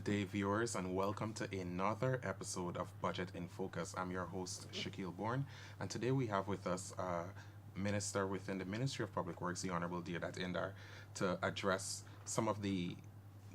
Good day, viewers, and welcome to another episode of Budget in Focus. I'm your host, Shaquille Bourne, and today we have with us a minister within the Ministry of Public Works, the Honorable Deodat Indar, to address some of the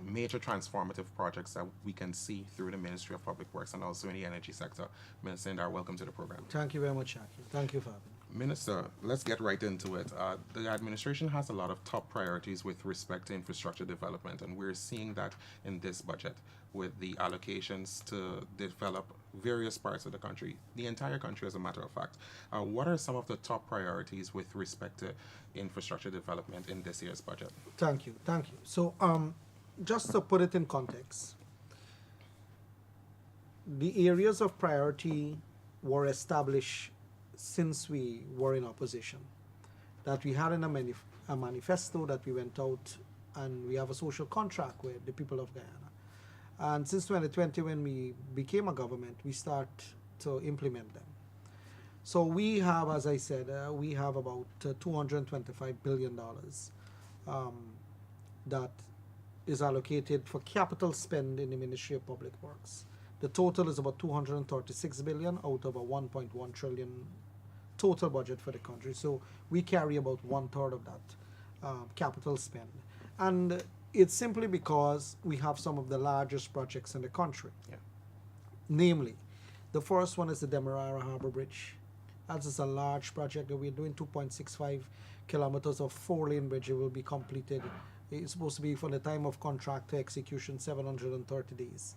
major transformative projects that we can see through the Ministry of Public Works and also in the energy sector. Minister Indar, welcome to the program. Thank you very much, Shaki. Thank you for having me. Minister, let's get right into it. The administration has a lot of top priorities with respect to infrastructure development, and we're seeing that in this budget with the allocations to develop various parts of the country, the entire country, as a matter of fact. What are some of the top priorities with respect to infrastructure development in this year's budget? Thank you. Thank you. So, just to put it in context, the areas of priority were established since we were in opposition, that we had in a manifesto that we went out, and we have a social contract with the people of Guyana. And since 2020, when we became a government, we start to implement them. So we have, as I said, we have about $225 billion that is allocated for capital spend in the Ministry of Public Works. The total is about 236 billion out of a 1.1 trillion total budget for the country. So we carry about 1/3 of that capital spend. And it's simply because we have some of the largest projects in the country. Yeah. Namely, the first one is the Demerara Harbor Bridge. That is a large project that we're doing, 2.65 kilometers of 4-lane bridge. It will be completed. It's supposed to be, from the time of contract to execution, 730 days.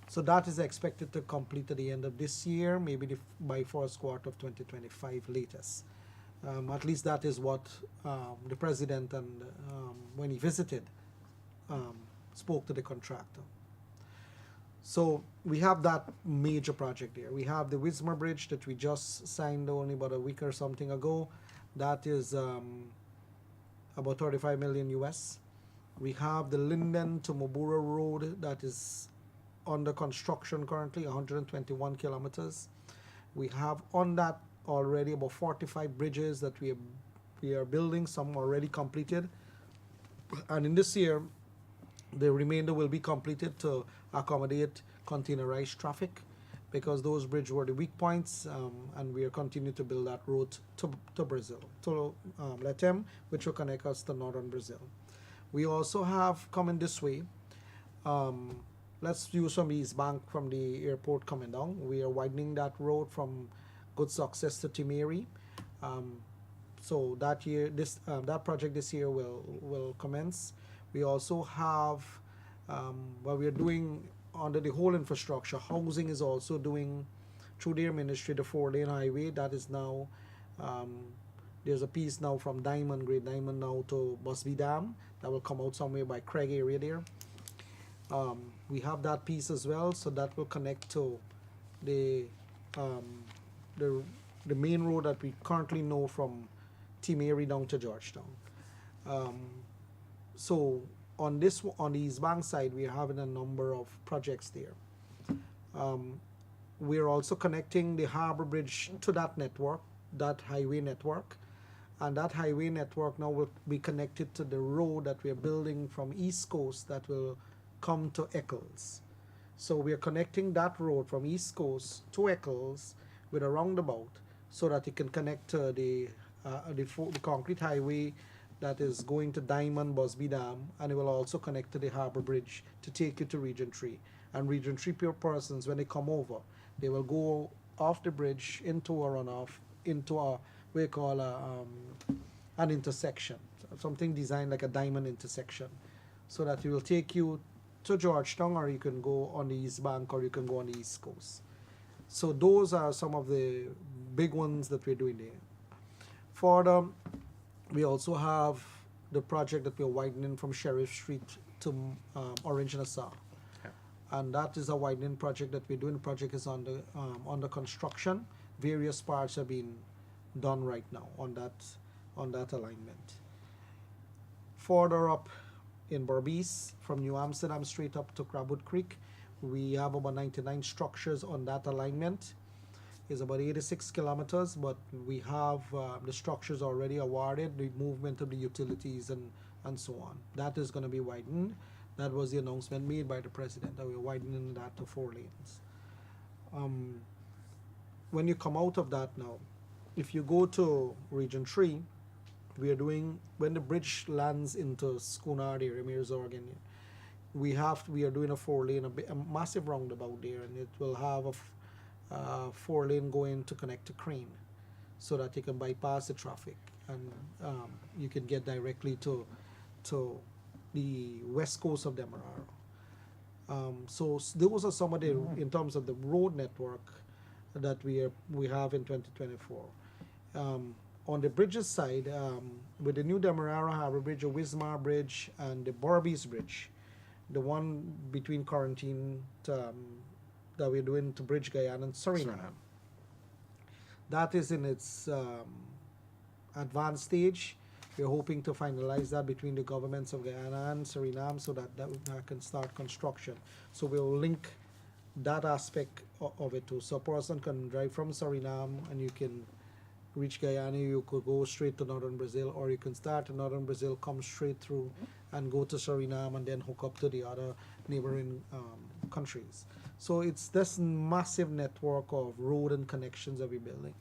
So that is expected to complete at the end of this year, maybe by first quarter of 2025 latest. At least that is what the president, and when he visited, spoke to the contractor. So we have that major project there. We have the Wismar Bridge that we just signed only about a week or something ago. That is about 35 million US. We have the Linden to Mobura Road that is under construction currently, 121 kilometers. We have on that already about 45 bridges that we are building, some already completed. And in this year, the remainder will be completed to accommodate containerized traffic, because those bridges were the weak points, and we are continuing to build that road to Brazil, to Letem, which will connect us to northern Brazil. We also have coming this way, let's use from East Bank from the airport coming down. We are widening that road from Good Success to Timeri. So that year, that project this year will commence. We also have, what we are doing under the whole infrastructure, housing is also doing through their ministry, the 4-lane highway that is now, there's a piece now from Diamond, Great Diamond now to Busby Dam that will come out somewhere by Craig area there. We have that piece as well, so that will connect to the main road that we currently know from Timeri down to Georgetown. So on the East Bank side, we are having a number of projects there. We're also connecting the Harbor Bridge to that network, that highway network. And that highway network now will be connected to the road that we're building from East Coast that will come to Eccles. So we are connecting that road from East Coast to Eccles with a roundabout, so that it can connect to the concrete highway that is going to Diamond, Busby Dam, and it will also connect to the Harbor Bridge to take you to Region 3. And Region 3 persons, when they come over, they will go off the bridge into a runoff, into a, we call an intersection, something designed like a diamond intersection, so that it will take you to Georgetown, or you can go on the East Bank, or you can go on the East Coast. So those are some of the big ones that we're doing there. Further, we also have the project that we're widening from Sheriff Street to Orange Nassau. Yeah. And that is a widening project that we're doing. The project is under construction. Various parts are being done right now on that alignment. Further up in Berbice, from New Amsterdam straight up to Crabwood Creek, we have about 99 structures on that alignment. It's about 86 kilometers, but we have the structures already awarded, the movement of the utilities and so on. That is going to be widened. That was the announcement made by the president that we're widening that to 4 lanes. Um, when you come out of that now, if you go to Region 3, we are doing, when the bridge lands into Schoonard area, Meersburg, we are doing a 4 lane, a massive roundabout there, and it will have a 4 lane going to connect to Crane, so that you can bypass the traffic, and you can get directly to the west coast of Demerara. So those are some of the, in terms of the road network that we have in 2024. On the bridges side, with the new Demerara Harbour Bridge, the Wismar Bridge, and the Borbies Bridge, the one between Quarantine that we're doing to bridge Guyana and Suriname, Suriname. that is in its advanced stage. We're hoping to finalize that between the governments of Guyana and Suriname, so that can start construction. So we'll link that aspect of it too. So a person can drive from Suriname and you can reach Guyana. You could go straight to northern Brazil, or you can start in northern Brazil, come straight through and go to Suriname, and then hook up to the other neighboring countries. So it's this massive network of road and connections that we're building.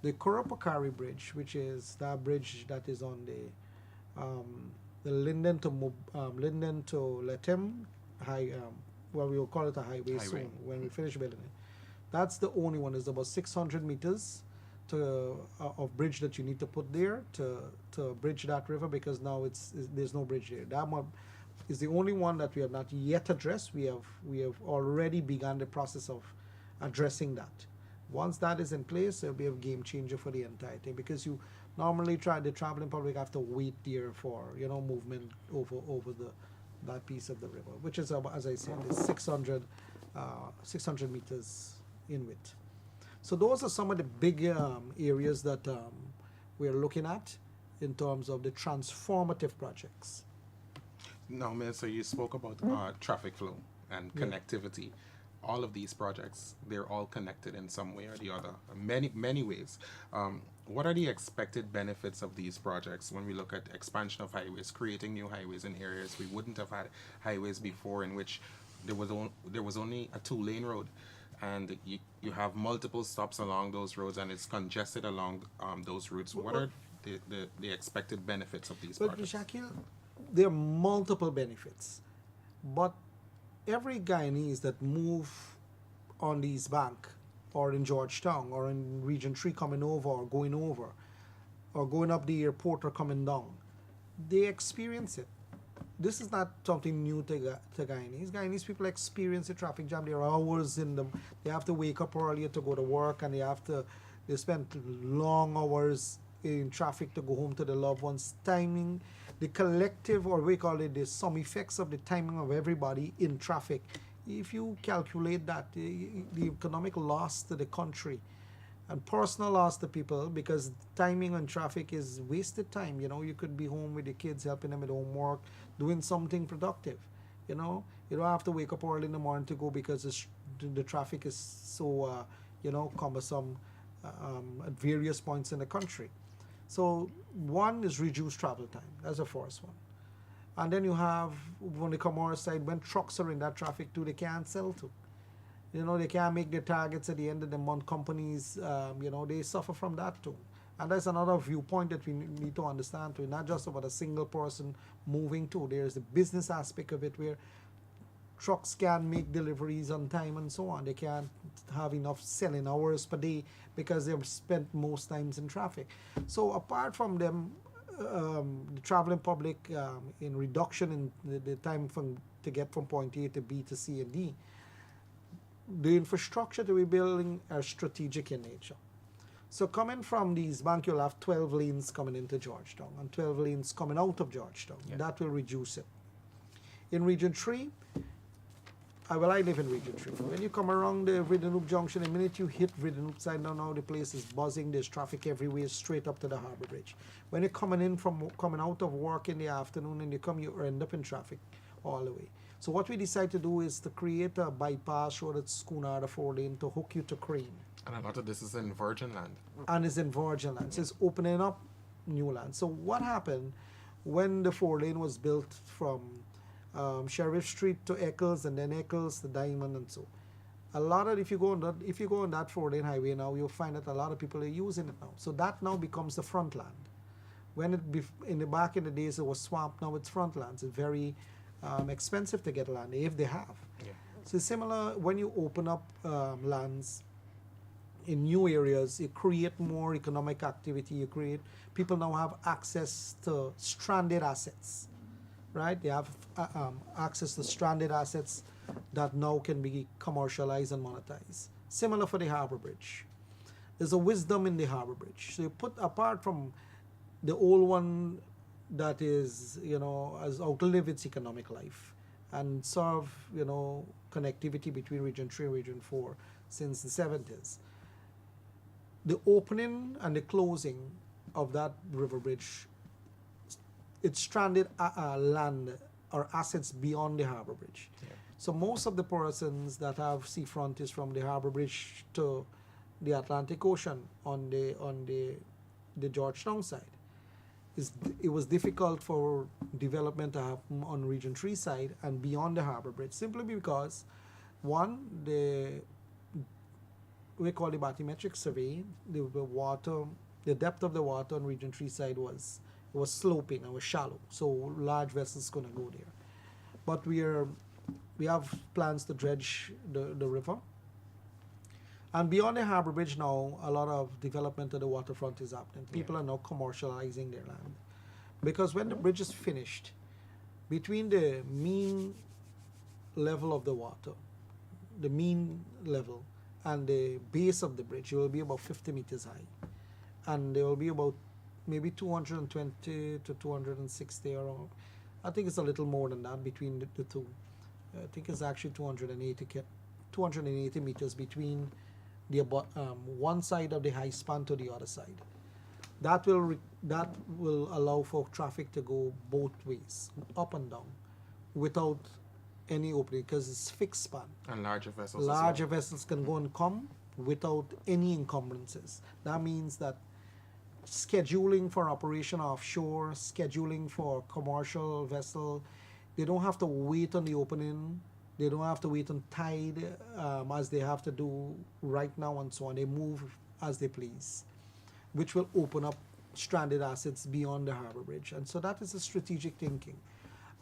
The Kurapakari Bridge, which is that bridge that is on the Linden to Letem high, well, we will call it a highway soon when we finish building it. That's the only one. It's about 600 meters of bridge that you need to put there to bridge that river, because now there's no bridge there. That one is the only one that we have not yet addressed. We have already begun the process of addressing that. Once that is in place, it'll be a game changer for the entire thing, because you normally the traveling public have to wait there for movement over that piece of the river, which is, as I said, is 600 meters in width. So those are some of the big areas that we're looking at in terms of the transformative projects. Now, Minister, you spoke about traffic flow and connectivity. All of these projects, they're all connected in some way or the other, many ways. What are the expected benefits of these projects when we look at expansion of highways, creating new highways in areas we wouldn't have had highways before, in which there was only a 2-lane road, and you have multiple stops along those roads, and it's congested along those routes? What are the expected benefits of these But projects? Shaquille, there are multiple benefits, but every Guyanese that move on the East Bank, or in Georgetown, or in Region 3 coming over, or going up the airport or coming down, they experience it. This is not something new to Guyanese. Guyanese people experience the traffic jam. There are hours they have to wake up earlier to go to work, and they spend long hours in traffic to go home to the loved ones. Timing, the collective, or we call it the sum effects of the timing of everybody in traffic. If you calculate that, the economic loss to the country and personal loss to people, because timing on traffic is wasted time. You could be home with the kids, helping them with homework, doing something productive. You don't have to wake up early in the morning to go, because the traffic is so cumbersome at various points in the country. So one is reduced travel time. That's the first one. And then you have, on the commerce side, when trucks are in that traffic too, they can't sell to. They can't make their targets at the end of the month. Companies, they suffer from that too. And that's another viewpoint that we need to understand too. Not just about a single person moving too. There's the business aspect of it, where trucks can't make deliveries on time and so on. They can't have enough selling hours per day because they've spent most times in traffic. So apart from them, the traveling public, in reduction in the time to get from point A to B to C and D, the infrastructure that we're building are strategic in nature. So coming from these banks, you'll have 12 lanes coming into Georgetown and 12 lanes coming out of Georgetown. Yeah. That will reduce it. In Region 3, I live in Region 3. When you come around the Vidanoop Junction, the minute you hit Vidanoop side, now the place is buzzing. There's traffic everywhere, straight up to the Harbour Bridge. When you're coming out of work in the afternoon and you end up in traffic all the way. So what we decide to do is to create a bypass road at Schoonard, a 4-lane, to hook you to Crane. And a lot of this is in virgin land. And it's in virgin land. So it's opening up new land. So what happened when the 4-lane was built from Sheriff Street to Eccles, and then Eccles to Diamond, and so. A lot of, if you go on that 4-lane highway now, you'll find that a lot of people are using it now. So that now becomes the front land. When in the back in the days it was swamp, now it's front lands. It's very expensive to get land if they have. Yeah. So similar when you open up lands in new areas, you create more economic activity. You create people now have access to stranded assets, right? They have access to stranded assets that now can be commercialized and monetized. Similar for the Harbor Bridge. There's a wisdom in the Harbor Bridge. So you put apart from the old one that is, has outlived its economic life and serve, connectivity between Region 3 and Region 4 since the 70s. The opening and the closing of that river bridge, it stranded land or assets beyond the Harbor Bridge. Yeah. So most of the persons that have seafront is from the Harbor Bridge to the Atlantic Ocean on the Georgetown side. It was difficult for development to happen on Region 3 side and beyond the Harbor Bridge, simply because, one, we call the bathymetric survey, the depth of the water on Region 3 side was sloping and was shallow, so large vessels couldn't go there. But we have plans to dredge the river. And beyond the Harbor Bridge now, a lot of development of the waterfront is happening. People are now commercializing their land. Because when the bridge is finished, between the mean level of the water, the mean level, and the base of the bridge, it will be about 50 meters high. And there will be about maybe 220 to 260, or I think it's a little more than that between the two. I think it's actually 280 meters between the one side of the high span to the other side. That will allow for traffic to go both ways, up and down, without any opening, because it's fixed span. And larger vessels. Larger vessels can go and come without any encumbrances. That means that scheduling for operation offshore, scheduling for commercial vessel, they don't have to wait on the opening. They don't have to wait on tide as they have to do right now and so on. They move as they please, which will open up stranded assets beyond the Harbor Bridge. And so that is a strategic thinking.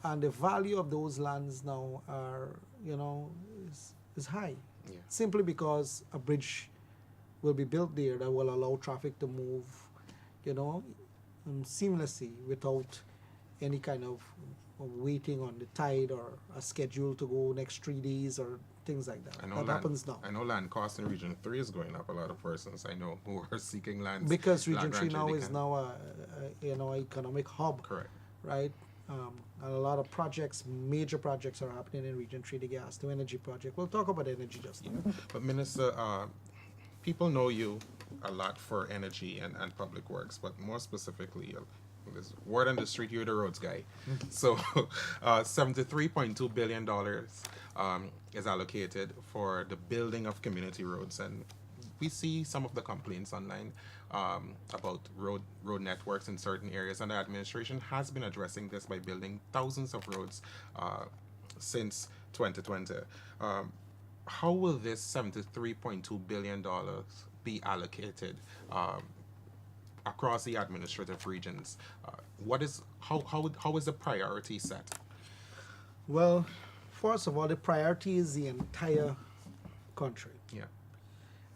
And the value of those lands now are, is high. Yeah. Simply because a bridge will be built there that will allow traffic to move, seamlessly without any kind of waiting on the tide or a schedule to go next 3 days or things like that. That happens now. I know land cost in Region 3 is going up. A lot of persons I know who are seeking land. Because Region 3 now is now a economic hub. Correct. Right? And a lot of major projects are happening in Region 3, the gas to energy project. We'll talk about energy just now. Yeah. But Minister, people know you a lot for energy and public works, but more specifically, this word on the street, you're the roads guy. So $73.2 billion is allocated for the building of community roads. And we see some of the complaints online about road networks in certain areas, and the administration has been addressing this by building thousands of roads since 2020. How will this $73.2 billion be allocated across the administrative regions? How is the priority set? Well, first of all, the priority is the entire country. Yeah.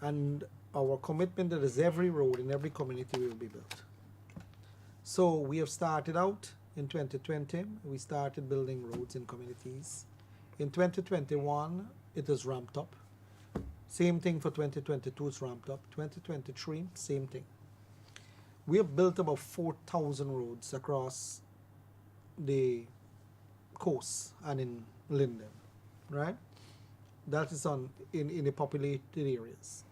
And our commitment that is every road in every community will be built. So we have started out in 2020. We started building roads in communities. In 2021, it is ramped up. Same thing for 2022, it's ramped up. 2023, same thing. We have built about 4,000 roads across the coast and in Linden, right? That is in the populated areas.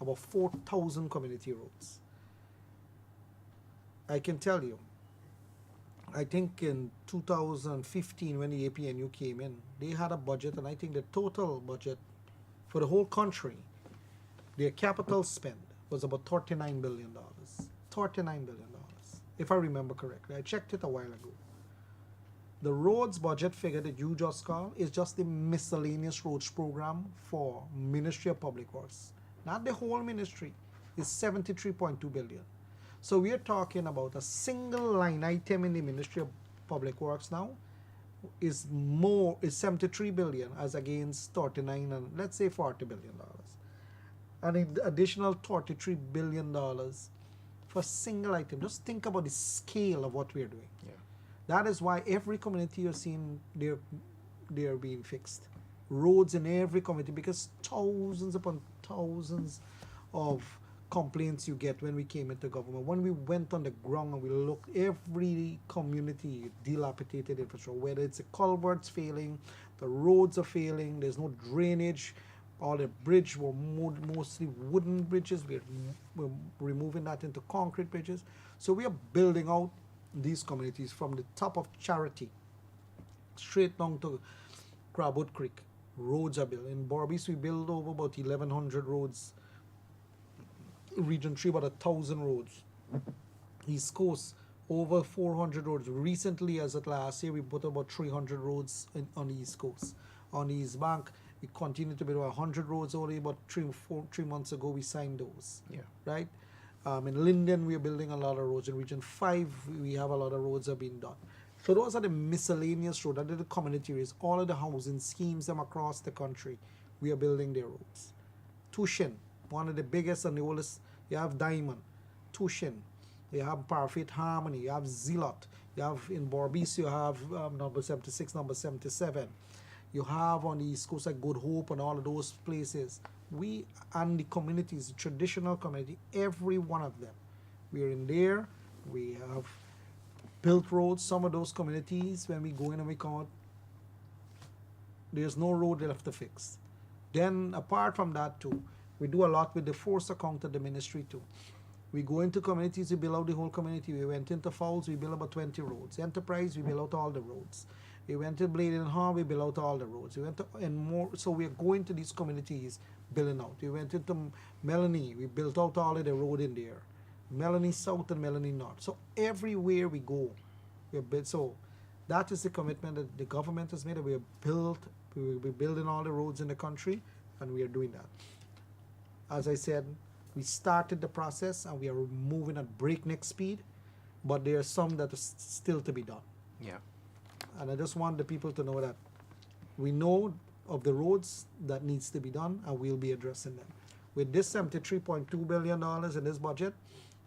About 4,000 community roads. I can tell you, I think in 2015 when the APNU came in, they had a budget, and I think the total budget for the whole country, their capital spend was about $39 billion. $39 billion, if I remember correctly. I checked it a while ago. The roads budget figure that you just called is just the miscellaneous roads program for Ministry of Public Works, not the whole ministry. It's 73.2 billion. So we are talking about a single line item in the Ministry of Public Works now is 73 billion as against 39 and let's say 40 billion dollars. And an additional 33 billion dollars for a single item. Just think about the scale of what we are doing. Yeah. That is why every community you're seeing they're being fixed. Roads in every community, because thousands upon thousands of complaints you get when we came into government. When we went on the ground and we looked, every community dilapidated infrastructure, whether it's the culverts failing, the roads are failing, there's no drainage, all the bridge were mostly wooden bridges. We're removing that into concrete bridges. So we are building out these communities from the top of Charity straight down to Crabwood Creek. Roads are built. In Berbice, we build over about 1,100 roads. Region 3, about 1,000 roads. East Coast, over 400 roads. Recently, as of last year, we put about 300 roads on the East Coast. On the East Bank, we continue to build 100 roads. Only about 3 months ago, we signed those. Yeah. Right? In Linden, we are building a lot of roads. In Region 5, we have a lot of roads that are being done. So those are the miscellaneous roads. That are the community areas. All of the housing schemes them across the country, we are building their roads. Tushin, one of the biggest and the oldest. You have Diamond, Tushin, you have Parfait Harmony, you have Zealot, you have in Berbice, you have number 76, number 77. You have on the East Coast like Good Hope and all of those places. We and the communities, the traditional community, every one of them. We are in there. We have built roads. Some of those communities, when we go in and we count, there's no road left to fix. Then apart from that too, we do a lot with the force account of the ministry too. We go into communities, we build out the whole community. We went into Fowls, we built about 20 roads. Enterprise, we built out all the roads. We went to Blade and Hall, we built out all the roads. We went to, and more, so we are going to these communities building out. We went into Melanie, we built out all of the road in there. Melanie South and Melanie North. So everywhere we go, we build. So that is the commitment that the government has made. That we will be building all the roads in the country, and we are doing that. As I said, we started the process and we are moving at breakneck speed, but there are some that are still to be done. Yeah. And I just want the people to know that we know of the roads that needs to be done and we'll be addressing them. With this $73.2 billion in this budget,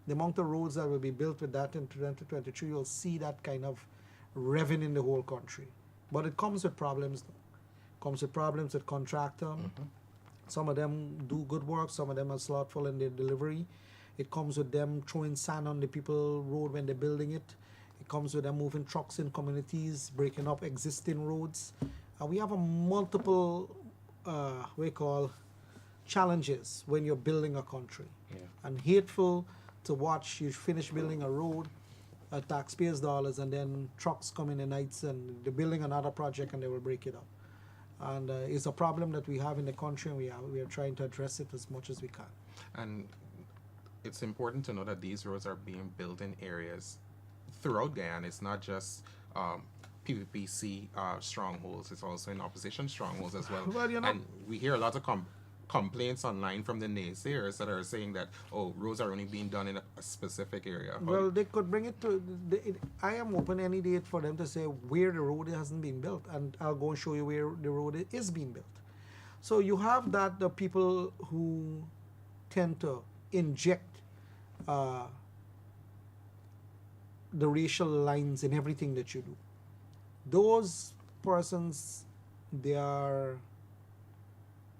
the amount of roads that will be built with that in 2023, you'll see that kind of revenue in the whole country. But it comes with problems. It comes with problems with contractor. Mm-hmm. Some of them do good work, some of them are slothful in their delivery. It comes with them throwing sand on the people road when they're building it. It comes with them moving trucks in communities, breaking up existing roads. And we have a multiple, challenges when you're building a country. Yeah. And hateful to watch you finish building a road, taxpayers' dollars, and then trucks come in the nights and they're building another project and they will break it up. And it's a problem that we have in the country, and we are trying to address it as much as we can. And it's important to know that these roads are being built in areas throughout Guyana. It's not just PPPC strongholds, it's also in opposition strongholds as well. Well, and we hear a lot of complaints online from the naysayers that are saying that, oh, roads are only being done in a specific area. Well, they could bring it to, I am open any day for them to say where the road hasn't been built, and I'll go and show you where the road is being built. So you have that, the people who tend to inject the racial lines in everything that you do. Those persons, their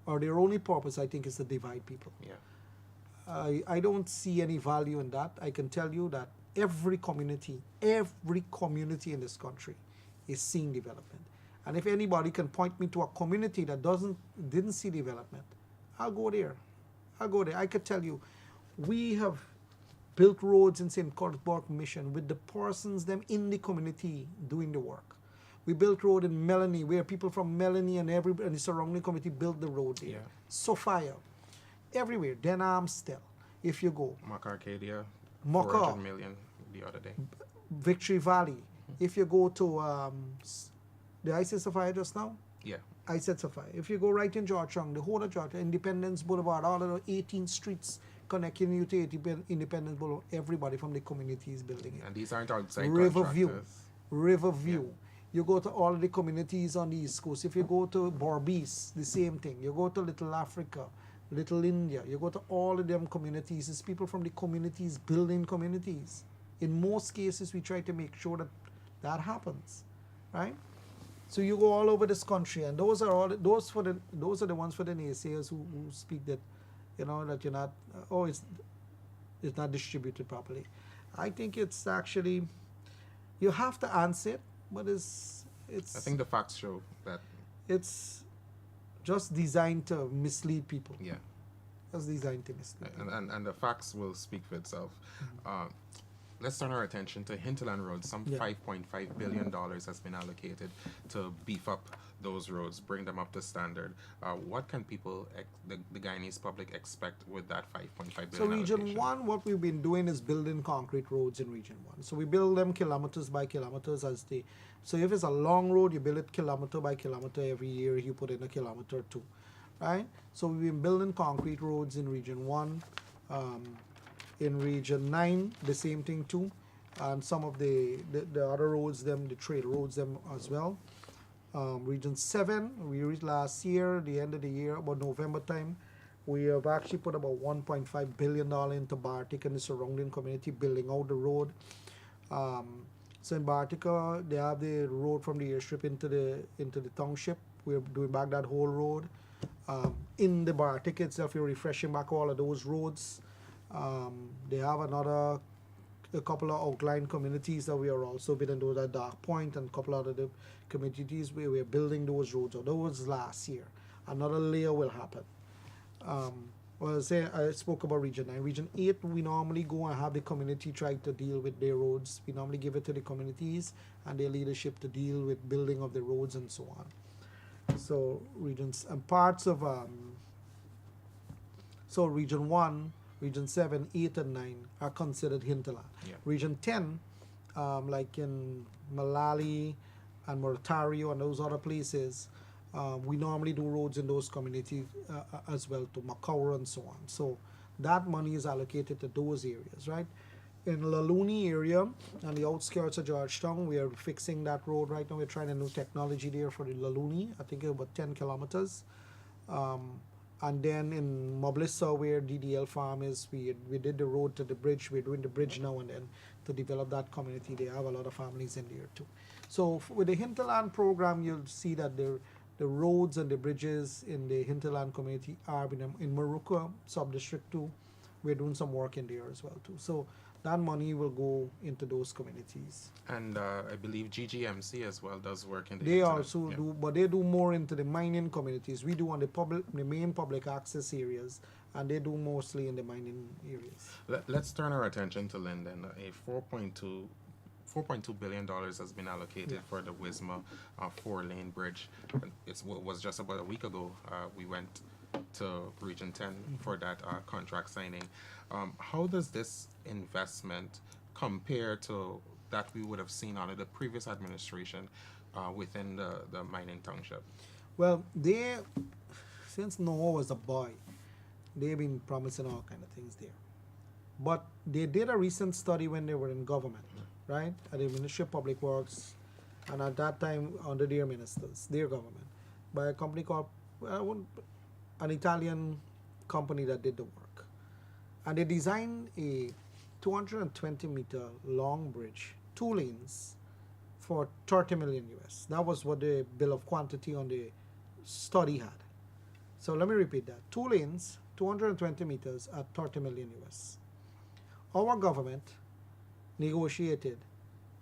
only purpose, I think, is to divide people. Yeah. I don't see any value in that. I can tell you that every community in this country is seeing development. And if anybody can point me to a community that didn't see development, I'll go there. I could tell you, we have built roads in St. Cuthbert Mission with the persons them in the community doing the work. We built road in Melanie, where people from Melanie and the surrounding community built the road there. Yeah. Sophia, everywhere. Denham still, if you go. Arcadia, Mocha, 400 million the other day. Victory Valley. If you go to, did I say Sapphire just now? Yeah. I said Sapphire. If you go right in Georgetown, the whole of Georgetown, Independence Boulevard, all of the 18 streets connecting you to Independence Boulevard, everybody from the community is building it. And these aren't outside Riverview, contractors. Riverview. You go to all of the communities on the East Coast. If you go to Berbice, the same thing. You go to Little Africa, Little India. You go to all of them communities. It's people from the communities building communities. In most cases, we try to make sure that that happens, right? So you go all over this country, and those are the ones for the naysayers who speak that, that you're not. It's not distributed properly. I think it's actually, you have to answer it, but I think the facts show that. It's just designed to mislead people. Yeah. Just designed to mislead. And the facts will speak for itself. Let's turn our attention to Hinterland Roads. Some $5.5 billion has been allocated to beef up those roads, bring them up to standard. What can people, the Guyanese public, expect with that $5.5 billion So Region allocation? 1, what we've been doing is building concrete roads in Region 1. So we build them kilometers by kilometers as they. So if it's a long road, you build it kilometer by kilometer. Every year you put in a kilometer or two, right? So we've been building concrete roads in Region 1. In Region 9, the same thing too. And some of the other roads, the trail roads, as well. Region 7, we reached last year, the end of the year, about November time, we have actually put about $1.5 billion into Bartik and the surrounding community, building out the road. So in Bartika, they have the road from the airstrip into the township. We're doing back that whole road. In the Bartik itself, we're refreshing back all of those roads. They have a couple of outlying communities that we are also building, those at Dark Point and a couple of other communities where we're building those roads. That was last year. Another layer will happen. I spoke about Region 9. Region 8, we normally go and have the community try to deal with their roads. We normally give it to the communities and their leadership to deal with building of the roads and so on. So regions and parts of Region 1, Region 7, 8, and 9 are considered hinterland. Yeah. Region 10, like in Malali and Mortario and those other places, we normally do roads in those communities as well, to Macau and so on. So that money is allocated to those areas, right? In Laluni area and the outskirts of Georgetown, we are fixing that road right now. We're trying a new technology there for the Laluni. I think it's about 10 kilometers. And then in Moblissa, where DDL Farm is, we did the road to the bridge. We're doing the bridge now and then to develop that community. They have a lot of families in there too. So with the Hinterland program, you'll see that the roads and the bridges in the Hinterland community are in Maruka sub-district too. We're doing some work in there as well too. So that money will go into those communities. And I believe GGMC as well does work in the They internet. also Yeah. do, but they do more into the mining communities. We do on the main public access areas, and they do mostly in the mining areas. Let's turn our attention to Linden. A $4.2 billion has been allocated for the Wisma 4-lane bridge. It was just about a week ago. We went to Region 10 for that contract signing. How does this investment compare to that we would have seen under the previous administration within the mining township? Well, since Noah was a boy, they've been promising all kind of things there. But they did a recent study when they were in government, right? At the Ministry of Public Works, and at that time under their ministers, their government, by a company called, an Italian company that did the work. And they designed a 220-meter long bridge, 2 lanes, for 30 million US. That was what the bill of quantity on the study had. So let me repeat that. 2 lanes, 220 meters at 30 million US. Our government negotiated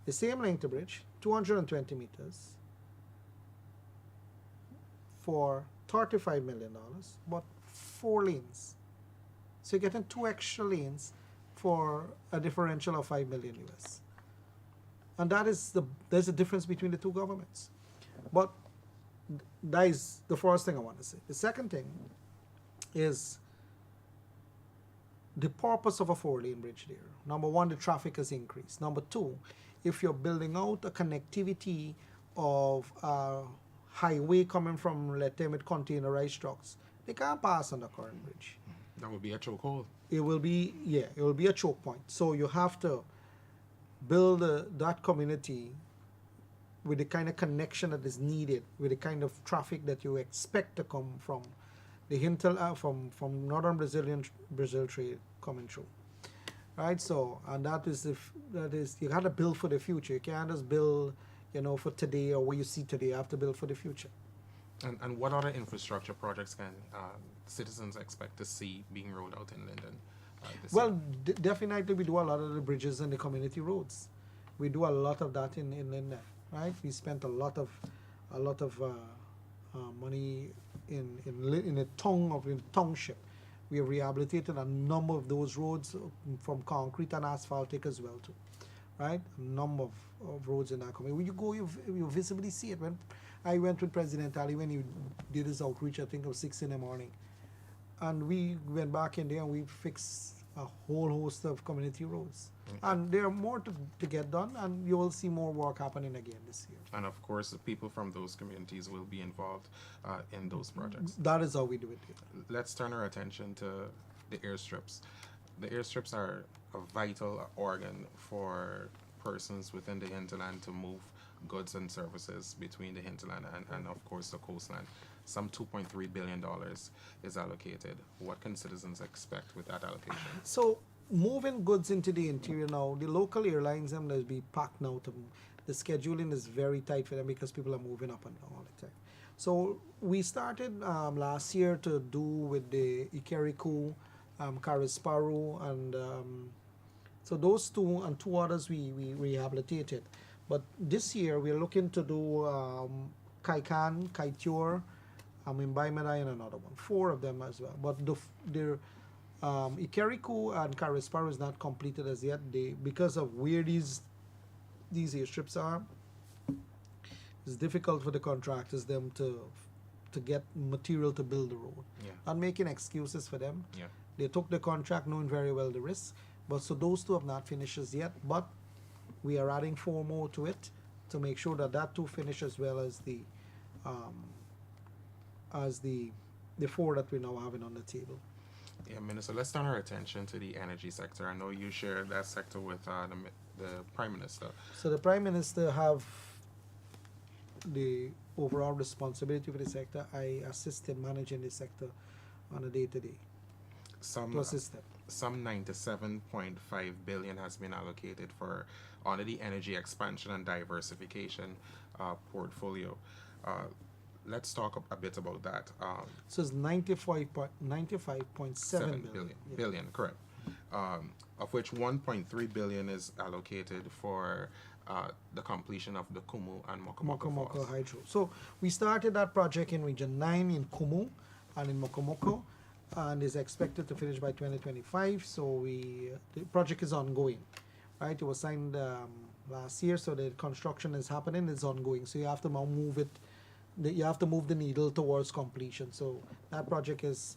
the same length of bridge, 220 meters, for $35 million, but 4 lanes. So you're getting 2 extra lanes for a differential of 5 million US. And there's a difference between the two governments. But that is the first thing I want to say. The second thing is the purpose of a 4-lane bridge there. Number one, the traffic has increased. Number two, if you're building out a connectivity of a highway coming from, let's say, with containerized trucks, they can't pass on the current bridge. That would be a chokehold. It will be, yeah, it will be a choke point. So you have to build that community with the kind of connection that is needed, with the kind of traffic that you expect to come from the from northern Brazil trade coming through, right? So, and that is you got to build for the future. You can't just build, for today or what you see today. You have to build for the future. And what other infrastructure projects can citizens expect to see being rolled out in Linden this Well, year? definitely we do a lot of the bridges and the community roads. We do a lot of that in Linden, right? We spent a lot of money in a township. We have rehabilitated a number of those roads from concrete and asphaltic as well too, right? A number of roads in that community. When you go, you visibly see it. When I went with President Ali when he did his outreach, I think it was 6 in the morning, and we went back in there and we fixed a whole host of community roads. Okay. And there are more to get done, and you will see more work happening again this year. And of course, the people from those communities will be involved in those projects. That is how we do it here. Let's turn our attention to the airstrips. The airstrips are a vital organ for persons within the hinterland to move goods and services between the hinterland and of course the coastline. Some $2.3 billion is allocated. What can citizens expect with that allocation? So moving goods into the interior now, the local airlines them will be packed now. The scheduling is very tight for them because people are moving up and down all the time. So we started last year to do with the Ikeriku, Carisparu, and so those two and two others we rehabilitated. But this year we're looking to do Kaikan, Kaitior, Mbaimedai, and another one. 4 of them as well. But the Ikeriku and Carisparu is not completed as yet. Because of where these airstrips are, it's difficult for the contractors them to get material to build the road. Yeah. Not making excuses for them. Yeah. They took the contract knowing very well the risk. But so those 2 have not finished as yet. But we are adding 4 more to it to make sure that 2 finish as well as the 4 that we're now having on the table. Yeah, Minister, let's turn our attention to the energy sector. I know you share that sector with the Prime Minister. So the Prime Minister have the overall responsibility for the sector. I assist in managing the sector on a day-to-day. Some 97.5 billion has been allocated for under the energy expansion and diversification portfolio. Let's talk a bit about that. So it's 95.7 billion. Billion, correct. Of which 1.3 billion is allocated for the completion of the Kumu and Mokomoko Falls. Hydro. So we started that project in Region 9 in Kumu and in Mokomoko, and is expected to finish by 2025. So the project is ongoing, right? It was signed last year, so the construction is happening. It's ongoing. So you have to now move it. You have to move the needle towards completion. So that project is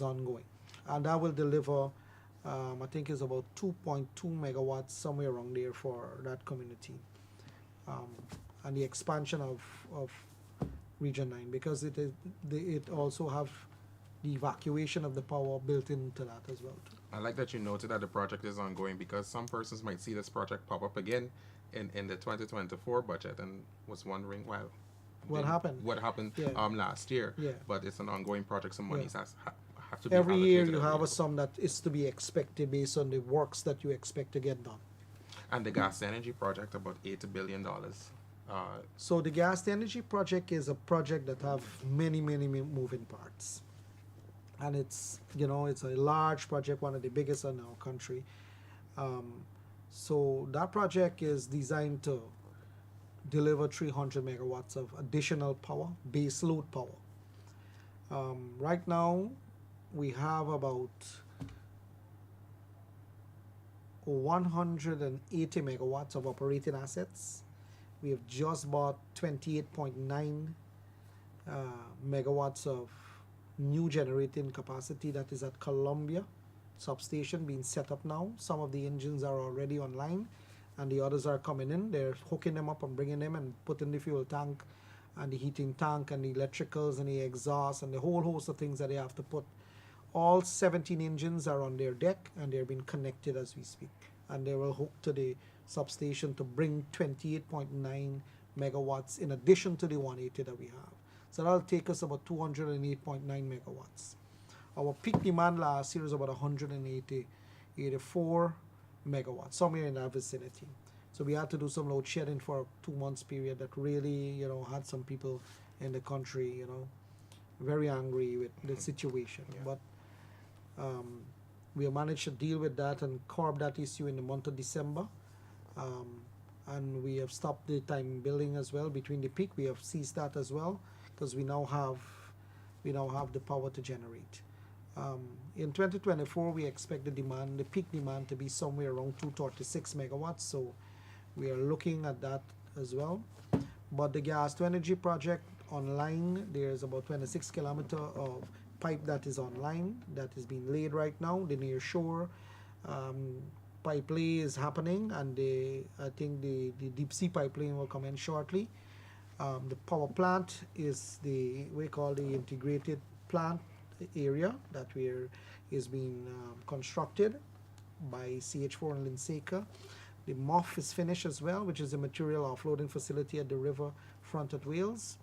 ongoing, and that will deliver. I think it's about 2.2 megawatts somewhere around there for that community, and the expansion of Region 9 because it also have the evacuation of the power built into that as well too. I like that you noted that the project is ongoing because some persons might see this project pop up again in the 2024 budget and was wondering, well, What happened? What happened Yeah. Last year? Yeah. But it's an ongoing project, so money Yeah. have to be Every year allocated you every have year. a sum that is to be expected based on the works that you expect to get done. And the gas energy project, about $8 billion. So the gas to energy project is a project that have many moving parts, and it's a large project, one of the biggest in our country. So that project is designed to deliver 300 megawatts of additional power, base load power. Right now, we have about 180 megawatts of operating assets. We have just bought 28.9 megawatts of new generating capacity that is at Columbia substation being set up now. Some of the engines are already online, and the others are coming in. They're hooking them up and bringing them and putting the fuel tank and the heating tank and the electricals and the exhaust and the whole host of things that they have to put. All 17 engines are on their deck and they're being connected as we speak. And they will hook to the substation to bring 28.9 megawatts in addition to the 180 that we have. So that'll take us about 208.9 megawatts. Our peak demand last year was about 84 megawatts, somewhere in that vicinity. So we had to do some load shedding for a 2 months period that really, had some people in the country, very angry with the situation. Yeah. But we managed to deal with that and curb that issue in the month of December. And we have stopped the time billing as well between the peak. We have ceased that as well because we now have the power to generate. In 2024, we expect the peak demand to be somewhere around 236 megawatts. So we are looking at that as well. But the gas to energy project online, there's about 26 kilometer of pipe that is online that is being laid right now. The near shore pipe lay is happening, and I think the deep sea pipeline will come in shortly. The power plant is we call the integrated plant area that is being constructed by CH4 and Linseca. The MOF is finished as well, which is a material offloading facility at the river front at Wales.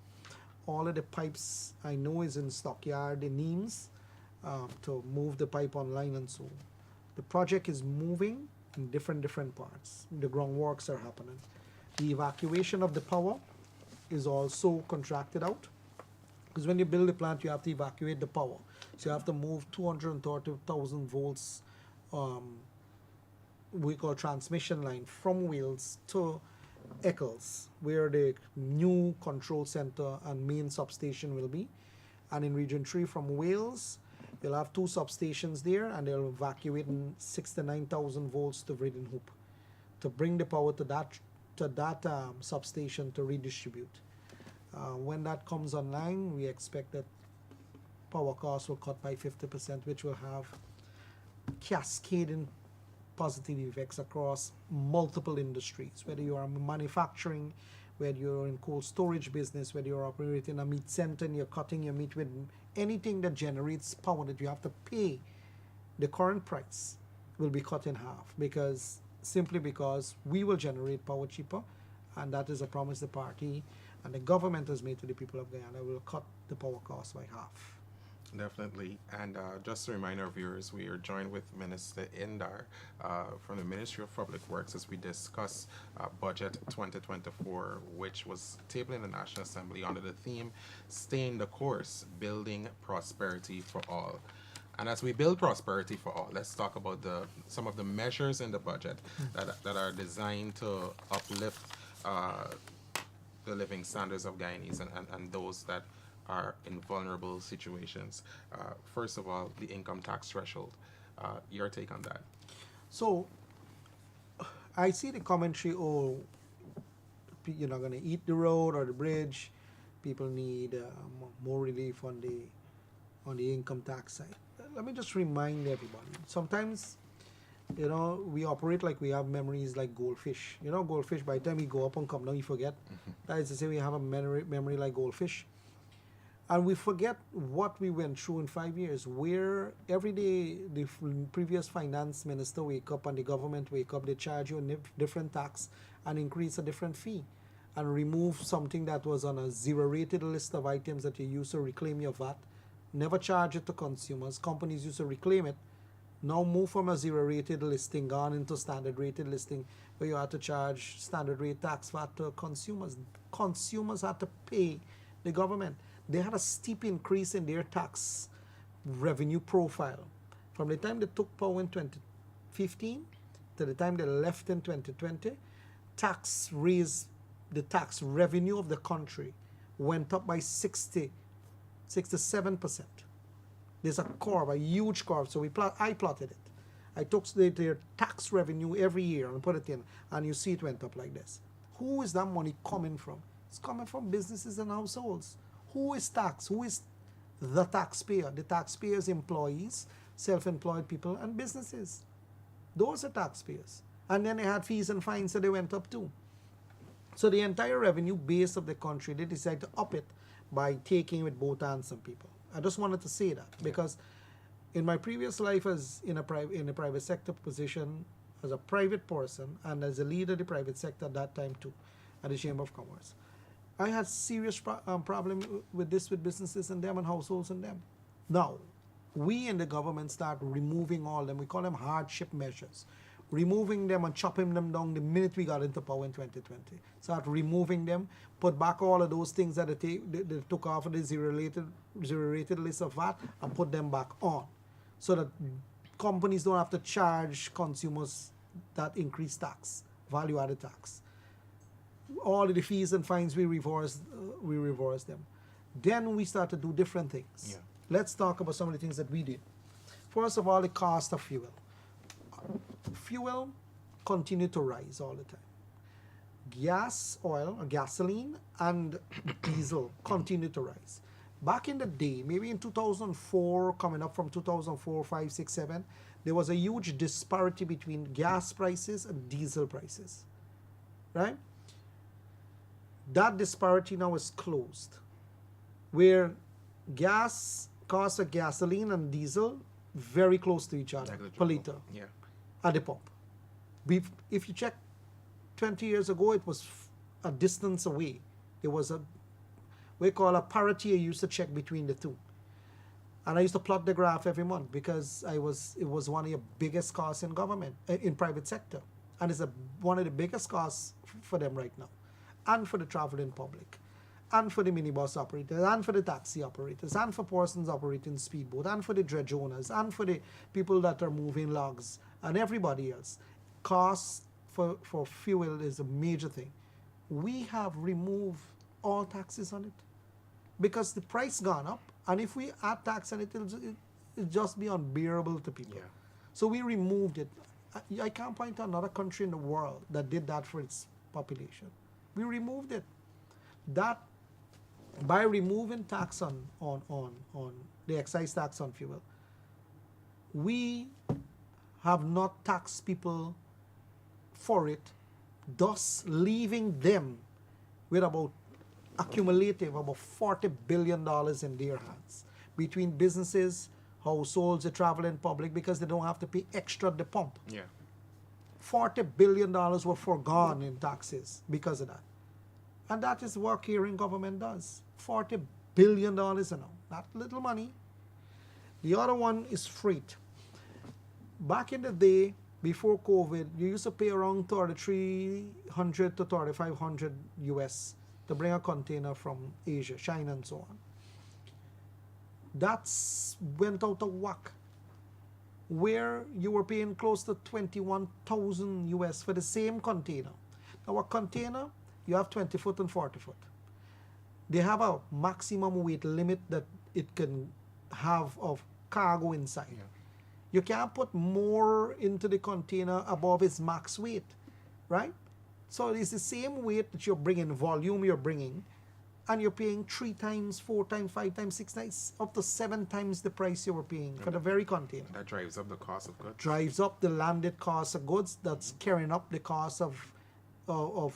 All of the pipes I know is in stockyard in Nimes to move the pipe online and so on. The project is moving in different parts. The groundworks are happening. The evacuation of the power is also contracted out, because when you build a plant, you have to evacuate the power. So you have to move 230,000 volts, we call transmission line, from Wales to Eccles, where the new control center and main substation will be. And in Region 3 from Wales, you'll have 2 substations there, and they'll evacuate 69,000 volts to Vredenhoop to bring the power to that substation to redistribute. When that comes online, we expect that power costs will cut by 50%, which will have cascading positive effects across multiple industries, whether you are manufacturing, whether you're in cold storage business, whether you're operating a meat center and you're cutting your meat with anything that generates power that you have to pay, the current price will be cut in half, simply because we will generate power cheaper, and that is a promise the party and the government has made to the people of Guyana. Will cut the power cost by half. Definitely. And just to remind our viewers, we are joined with Minister Indar from the Ministry of Public Works as we discuss Budget 2024, which was tabled in the National Assembly under the theme, Staying the Course, Building Prosperity for All. And as we build prosperity for all, let's talk about some of the measures in the budget that are designed to uplift the living standards of Guyanese and those that are in vulnerable situations. First of all, the income tax threshold. Your take on that? So I see the commentary, you're not going to eat the road or the bridge. People need more relief on the income tax side. Let me just remind everybody. Sometimes, we operate like we have memories like goldfish. Goldfish, by the time we go up and come down, you forget. That is to say, we have a memory like goldfish. And we forget what we went through in 5 years, where every day the previous finance minister wake up and the government wake up, they charge you a different tax and increase a different fee and remove something that was on a zero-rated list of items that you used to reclaim your VAT, never charge it to consumers. Companies used to reclaim it. Now move from a zero-rated listing gone into standard-rated listing, where you had to charge standard-rate tax VAT to consumers. Consumers had to pay the government. They had a steep increase in their tax revenue profile. From the time they took power in 2015 to the time they left in 2020, the tax revenue of the country went up by 67%. There's a curve, a huge curve. So I plotted it. I took their tax revenue every year and put it in, and you see it went up like this. Who is that money coming from? It's coming from businesses and households. Who is taxed? Who is the taxpayer? The taxpayers, employees, self-employed people, and businesses. Those are taxpayers. And then they had fees and fines, so they went up too. So the entire revenue base of the country, they decided to up it by taking with both hands some people. I just wanted to say that because in my previous life as in a private sector position, as a private person and as a leader of the private sector at that time too, at the Chamber of Commerce, I had serious problem with this with businesses and them and households and them. Now, we in the government start removing all them. We call them hardship measures. Removing them and chopping them down the minute we got into power in 2020. Start removing them, put back all of those things that they took off of the zero-rated list of VAT and put them back on. So that companies don't have to charge consumers that increased tax, value-added tax. All of the fees and fines, we reverse them. Then we start to do different things. Yeah. Let's talk about some of the things that we did. First of all, the cost of fuel. Fuel continued to rise all the time. Gas, oil, or gasoline, and diesel continued to rise. Back in the day, maybe in 2004, coming up from 2004, 5, 6, 7, there was a huge disparity between gas prices and diesel prices, right? That disparity now is closed, where cost of gasoline and diesel very close to each other per liter Yeah. at the pump. If you check 20 years ago, it was a distance away. There was we call a parity I used to check between the two. And I used to plot the graph every month because it was one of the biggest costs in government, in private sector. And it's one of the biggest costs for them right now. And for the traveling public, and for the minibus operators, and for the taxi operators, and for persons operating speedboat, and for the dredge owners, and for the people that are moving logs, and everybody else. Cost for fuel is a major thing. We have removed all taxes on it because the price gone up, and if we add tax on it, it'll just be unbearable to people. Yeah. So we removed it. I can't point to another country in the world that did that for its population. We removed it. That by removing tax on the excise tax on fuel, we have not taxed people for it, thus leaving them with about accumulative about $40 billion in their hands between businesses, households, the traveling public, because they don't have to pay extra at the pump. Yeah. $40 billion were forgone in taxes because of that. And that is what Caring government does. $40 billion now. Not little money. The other one is freight. Back in the day, before COVID, you used to pay around $3,300 to $3,500 US to bring a container from Asia, China and so on. That's went out of whack, where you were paying close to 21,000 US for the same container. Now a container, you have 20 foot and 40 foot. They have a maximum weight limit that it can have of cargo inside. Yeah. You can't put more into the container above its max weight, right? So it's the same weight that you're bringing, volume you're bringing, and you're paying 3 times, 4 times, 5 times, 6 times, up to 7 times the price you were paying for the very container. That drives up the cost of goods. Drives up the landed cost of goods, that's carrying up the cost of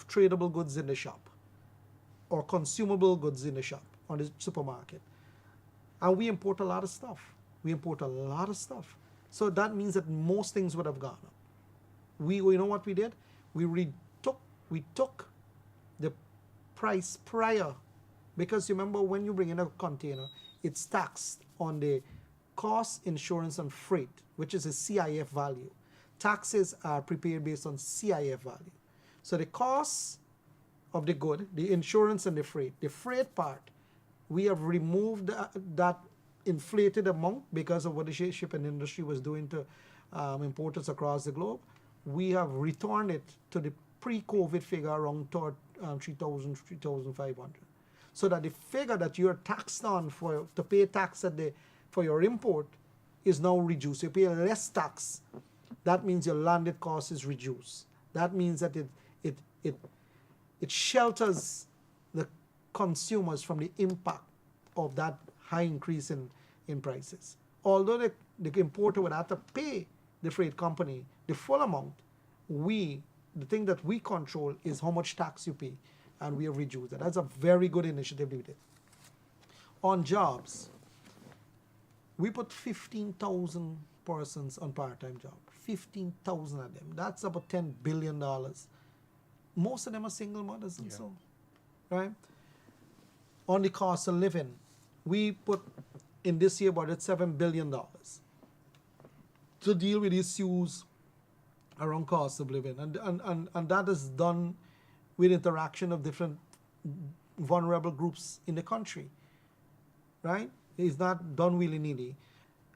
tradable goods in the shop or consumable goods in the shop or the supermarket. And we import a lot of stuff. So that means that most things would have gone up. You know what we did? We took the price prior, because you remember when you bring in a container, it's taxed on the cost, insurance, and freight, which is a CIF value. Taxes are prepared based on CIF value. So the cost of the good, the insurance and the freight part, we have removed that inflated amount because of what the shipping industry was doing to importers across the globe. We have returned it to the pre-COVID figure around 3,000, 3,500. So that the figure that you're taxed on to pay tax for your import is now reduced. You pay less tax. That means your landed cost is reduced. That means that it shelters the consumers from the impact of that high increase in prices. Although the importer would have to pay the freight company the full amount, the thing that we control is how much tax you pay, and we have reduced that. That's a very good initiative we did. On jobs, we put 15,000 persons on part-time job. 15,000 of them. That's about $10 billion. Most of them are single mothers and so, right? On the cost of living, we put in this year budget $7 billion to deal with issues around cost of living. And that is done with interaction of different vulnerable groups in the country, right? It's not done willy-nilly.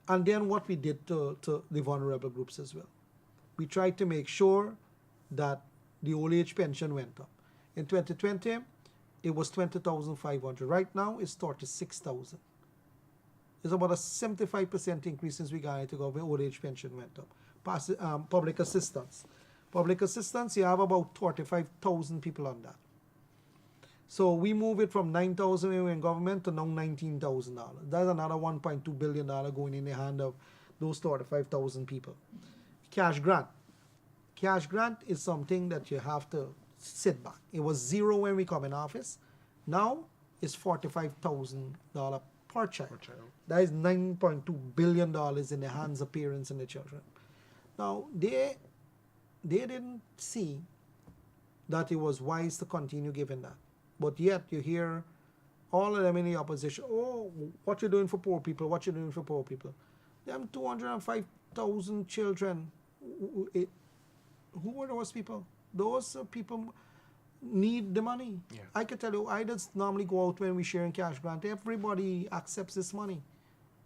And then what we did to the vulnerable groups as well. We tried to make sure that the old age pension went up. In 2020, it was 20,500. Right now, it's 36,000. It's about a 75% increase since we got into government. Old age pension went up. Public assistance. Public assistance, you have about 45,000 people on that. So we move it from 9,000 when we were in government to now $19,000. That's another $1.2 billion going in the hand of those 45,000 people. Cash grant. Cash grant is something that you have to sit back. It was zero when we come in office. Now it's $45,000 per child. That is $9.2 billion in the hands of parents and the children. Now, they didn't see that it was wise to continue giving that. But yet you hear all of them in the opposition, oh, what you doing for poor people? What you doing for poor people? Them 205,000 children, who were those people? Those people need the money. Yeah. I can tell you, I just normally go out when we share in cash grant. Everybody accepts this money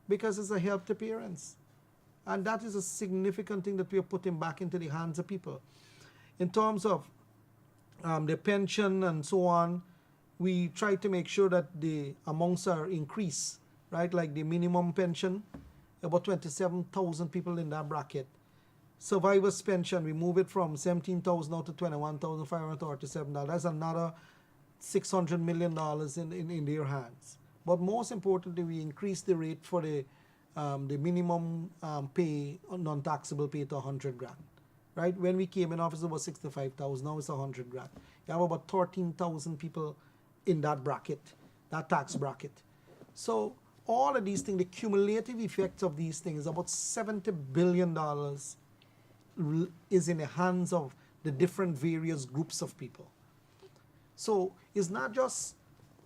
because it's a help to parents. And that is a significant thing that we are putting back into the hands of people. In terms of the pension and so on, we try to make sure that the amounts are increased, right? Like the minimum pension, about 27,000 people in that bracket. Survivors pension, we move it from 17,000 now to 21,537. That's another $600 million in their hands. But most importantly, we increase the rate for the minimum pay, non-taxable pay to 100 grand. Right? When we came in office, it was 65,000. Now it's 100 grand. You have about 13,000 people in that bracket, that tax bracket. So all of these things, the cumulative effects of these things, about $70 billion is in the hands of the different various groups of people. So it's not just,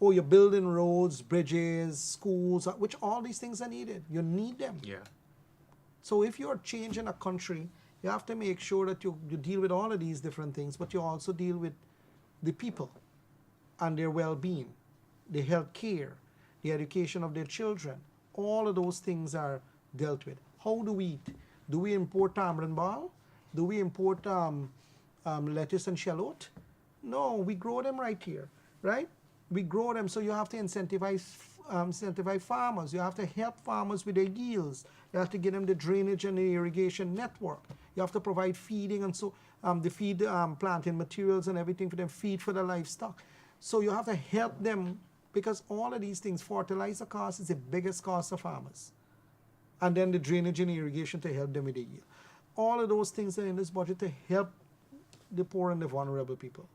oh, you're building roads, bridges, schools, which all these things are needed. You need them. Yeah. So if you're changing a country, you have to make sure that you deal with all of these different things, but you also deal with the people and their well-being, the health care, the education of their children. All of those things are dealt with. How do we eat? Do we import tamarind ball? Do we import lettuce and shallot? No, we grow them right here, right? We grow them, so you have to incentivize farmers. You have to help farmers with their yields. You have to give them the drainage and the irrigation network. You have to provide feeding and so the feed planting materials and everything for them, feed for the livestock. So you have to help them because all of these things, fertilizer cost is the biggest cost of farmers. And then the drainage and irrigation to help them with the yield. All of those things are in this budget to help the poor and the vulnerable people.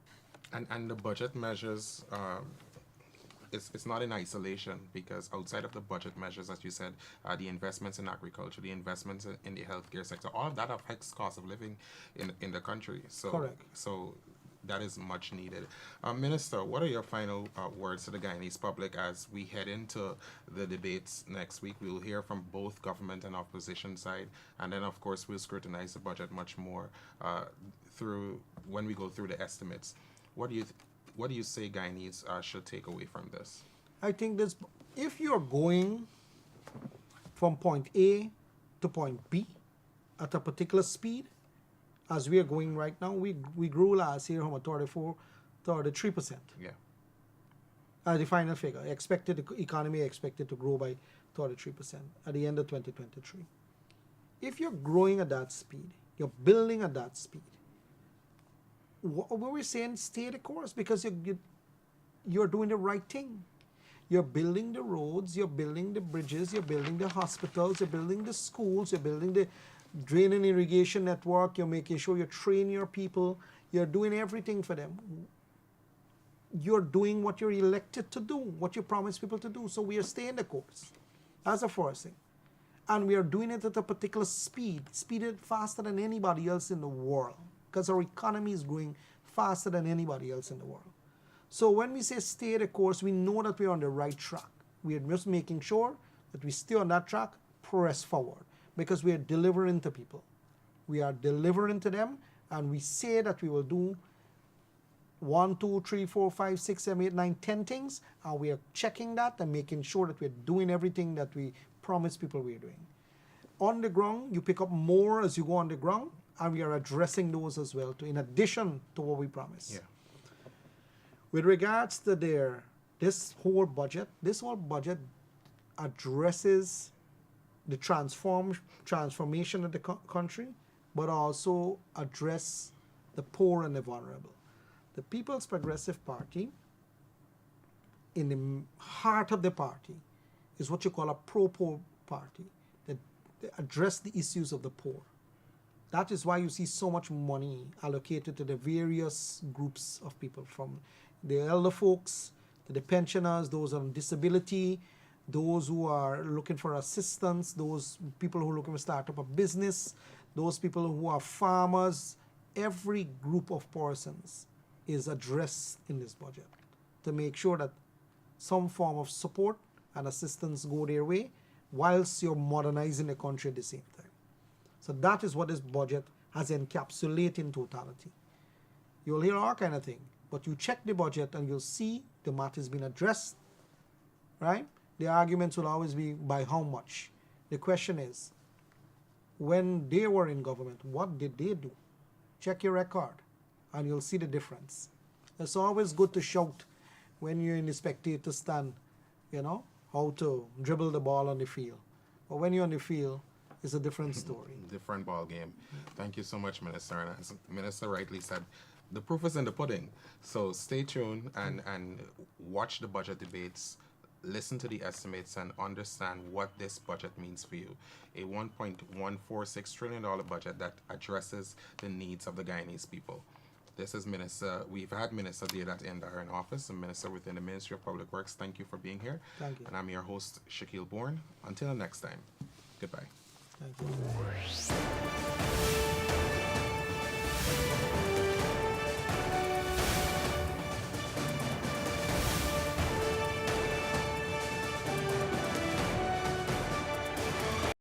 And the budget measures, it's not in isolation because outside of the budget measures, as you said, the investments in agriculture, the investments in the healthcare sector, all of that affects cost of living in the country. So, correct. So that is much needed. Minister, what are your final words to the Guyanese public as we head into the debates next week? We will hear from both government and opposition side, and then of course we'll scrutinize the budget much more through when we go through the estimates. What do you say Guyanese should take away from this? I think this, if you're going from point A to point B at a particular speed, as we are going right now, we grew last year from a 33%. Yeah. The final figure, the economy expected to grow by 33% at the end of 2023. If you're growing at that speed, you're building at that speed, what we're saying, stay the course because you're doing the right thing. You're building the roads, you're building the bridges, you're building the hospitals, you're building the schools, you're building draining irrigation network, you're making sure you train your people, you're doing everything for them. You're doing what you're elected to do, what you promise people to do. So we are staying the course. That's the first thing. And we are doing it at a particular speeded faster than anybody else in the world, because our economy is growing faster than anybody else in the world. So when we say stay the course, we know that we're on the right track. We are just making sure that we stay on that track, press forward, because we are delivering to people. We are delivering to them, and we say that we will do 1, 2, 3, 4, 5, 6, 7, 8, 9, 10 things, and we are checking that and making sure that we're doing everything that we promise people we're doing. On the ground, you pick up more as you go on the ground, and we are addressing those as well, in addition to what we promise. Yeah. With regards to this whole budget addresses the transformation of the country, but also address the poor and the vulnerable. The People's Progressive Party, in the heart of the party, is what you call a pro-poor party, that address the issues of the poor. That is why you see so much money allocated to the various groups of people, from the elder folks to the pensioners, those on disability, those who are looking for assistance, those people who are looking to start up a business, those people who are farmers. Every group of persons is addressed in this budget to make sure that some form of support and assistance go their way whilst you're modernizing the country at the same time. So that is what this budget has encapsulated in totality. You'll hear all kind of thing, but you check the budget and you'll see the matters being addressed, right? The arguments will always be by how much. The question is, when they were in government, what did they do? Check your record and you'll see the difference. It's always good to shout when you're in the spectator stand, how to dribble the ball on the field. But when you're on the field, it's a different story. Different ball game. Thank you so much, Minister. And as Minister rightly said, the proof is in the pudding. So stay tuned and watch the budget debates, listen to the estimates, and understand what this budget means for you. A $1.146 trillion budget that addresses the needs of the Guyanese people. This is we've had Minister Deodat Indar in office, a minister within the Ministry of Public Works. Thank you for being here. Thank you. And I'm your host, Shaquille Bourne. Until next time, goodbye. Thank you.